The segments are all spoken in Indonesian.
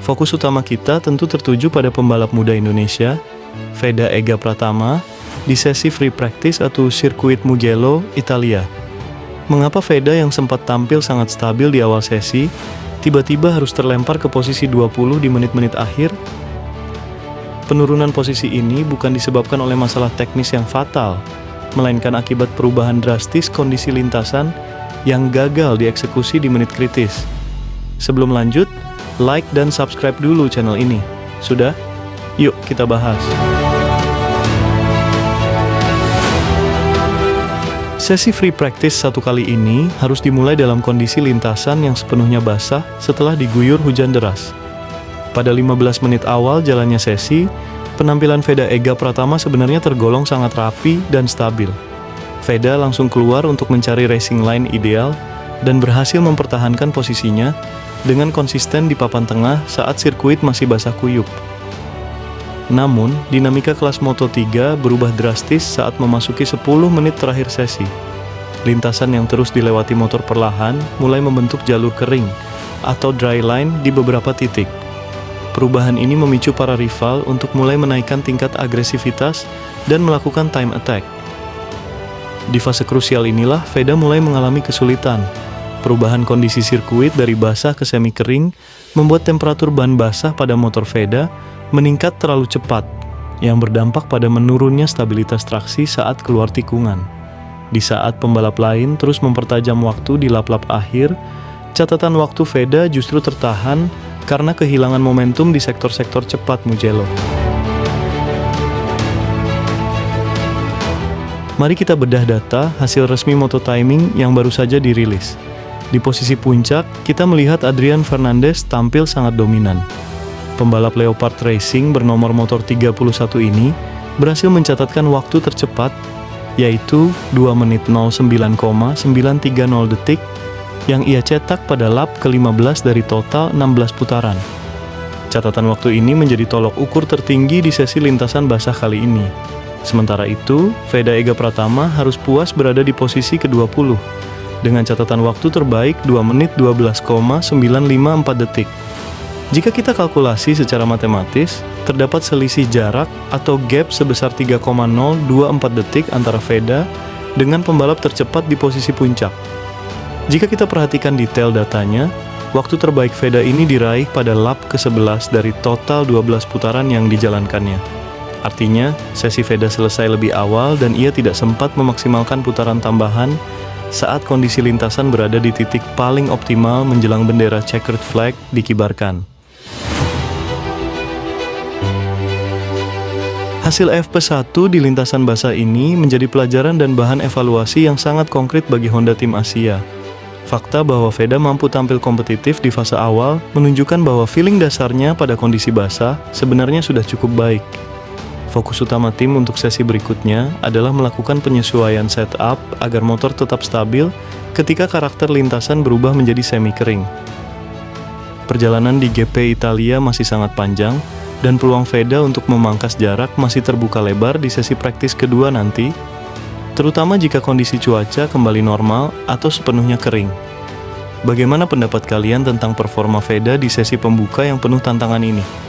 Fokus utama kita tentu tertuju pada pembalap muda Indonesia, Veda Ega Pratama, di sesi free practice atau sirkuit Mugello, Italia. Mengapa Veda yang sempat tampil sangat stabil di awal sesi, tiba-tiba harus terlempar ke posisi 20 di menit-menit akhir? Penurunan posisi ini bukan disebabkan oleh masalah teknis yang fatal, melainkan akibat perubahan drastis kondisi lintasan yang gagal dieksekusi di menit kritis. Sebelum lanjut, like dan subscribe dulu channel ini. Sudah? Yuk kita bahas. Sesi free practice satu kali ini harus dimulai dalam kondisi lintasan yang sepenuhnya basah setelah diguyur hujan deras. Pada 15 menit awal jalannya sesi, penampilan Veda Ega Pratama sebenarnya tergolong sangat rapi dan stabil. Veda langsung keluar untuk mencari racing line ideal dan berhasil mempertahankan posisinya dengan konsisten di papan tengah saat sirkuit masih basah kuyup. Namun, dinamika kelas Moto3 berubah drastis saat memasuki 10 menit terakhir sesi. Lintasan yang terus dilewati motor perlahan mulai membentuk jalur kering atau dry line di beberapa titik. Perubahan ini memicu para rival untuk mulai menaikkan tingkat agresivitas dan melakukan time attack. Di fase krusial inilah Veda mulai mengalami kesulitan. Perubahan kondisi sirkuit dari basah ke semi kering membuat temperatur ban basah pada motor Veda meningkat terlalu cepat, yang berdampak pada menurunnya stabilitas traksi saat keluar tikungan. Di saat pembalap lain terus mempertajam waktu di lap-lap akhir, catatan waktu Veda justru tertahan karena kehilangan momentum di sektor-sektor cepat Mugello. Mari kita bedah data hasil resmi Moto Timing yang baru saja dirilis. Di posisi puncak, kita melihat Adrian Fernandez tampil sangat dominan. Pembalap Leopard Racing bernomor motor 31 ini berhasil mencatatkan waktu tercepat, yaitu 2 menit 09,930 detik yang ia cetak pada lap ke-15 dari total 16 putaran. Catatan waktu ini menjadi tolok ukur tertinggi di sesi lintasan basah kali ini. Sementara itu, Veda Ega Pratama harus puas berada di posisi ke-20 dengan catatan waktu terbaik 2 menit 12,954 detik. Jika kita kalkulasi secara matematis, terdapat selisih jarak atau gap sebesar 3,024 detik antara Veda dengan pembalap tercepat di posisi puncak. Jika kita perhatikan detail datanya, waktu terbaik Veda ini diraih pada lap ke-11 dari total 12 putaran yang dijalankannya. Artinya, sesi Veda selesai lebih awal dan ia tidak sempat memaksimalkan putaran tambahan saat kondisi lintasan berada di titik paling optimal menjelang bendera checkered flag dikibarkan. Hasil FP1 di lintasan basah ini menjadi pelajaran dan bahan evaluasi yang sangat konkret bagi Honda Tim Asia. Fakta bahwa Veda mampu tampil kompetitif di fase awal menunjukkan bahwa feeling dasarnya pada kondisi basah sebenarnya sudah cukup baik. Fokus utama tim untuk sesi berikutnya adalah melakukan penyesuaian setup agar motor tetap stabil ketika karakter lintasan berubah menjadi semi kering. Perjalanan di GP Italia masih sangat panjang, dan peluang Veda untuk memangkas jarak masih terbuka lebar di sesi praktis kedua nanti, terutama jika kondisi cuaca kembali normal atau sepenuhnya kering. Bagaimana pendapat kalian tentang performa Veda di sesi pembuka yang penuh tantangan ini?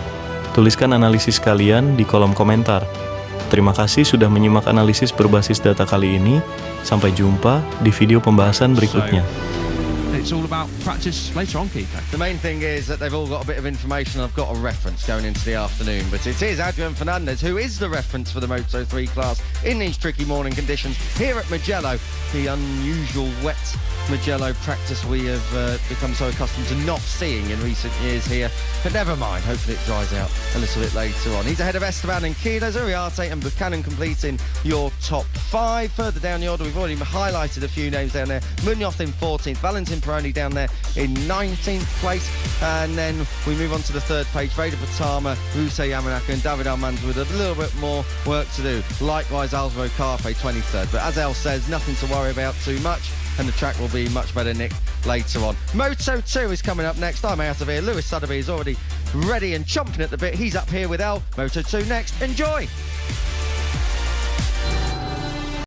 Tuliskan analisis kalian di kolom komentar. Terima kasih sudah menyimak analisis berbasis data kali ini. Sampai jumpa di video pembahasan berikutnya. It's all about practice later on, Kiko. The main thing is that they've all got a bit of information. I've got a reference going into the afternoon, but it is Adrian Fernandez who is the reference for the Moto3 class in these tricky morning conditions here at Mugello, the unusual wet Mugello practice we have become so accustomed to not seeing in recent years here. But never mind, hopefully it dries out a little bit later on. He's ahead of Esteban and Kido, Zuriarte and Buchanan completing your top 5. Further down the order, we've already highlighted a few names down there. Munoz in 14th, Valentin Peroni down there in 19th place. And then we move on to the third page. Veda Pratama, Ruse Yamanaka and David Almanza with a little bit more work to do. Likewise, Alvaro Carpe 23rd. But as El says, nothing to worry about too much, and the track will be much better, Nick, later on. Moto2 is coming up next. I'm out of here. Lewis Sotheby is already ready and chomping at the bit. He's up here with El. Moto2 next. Enjoy!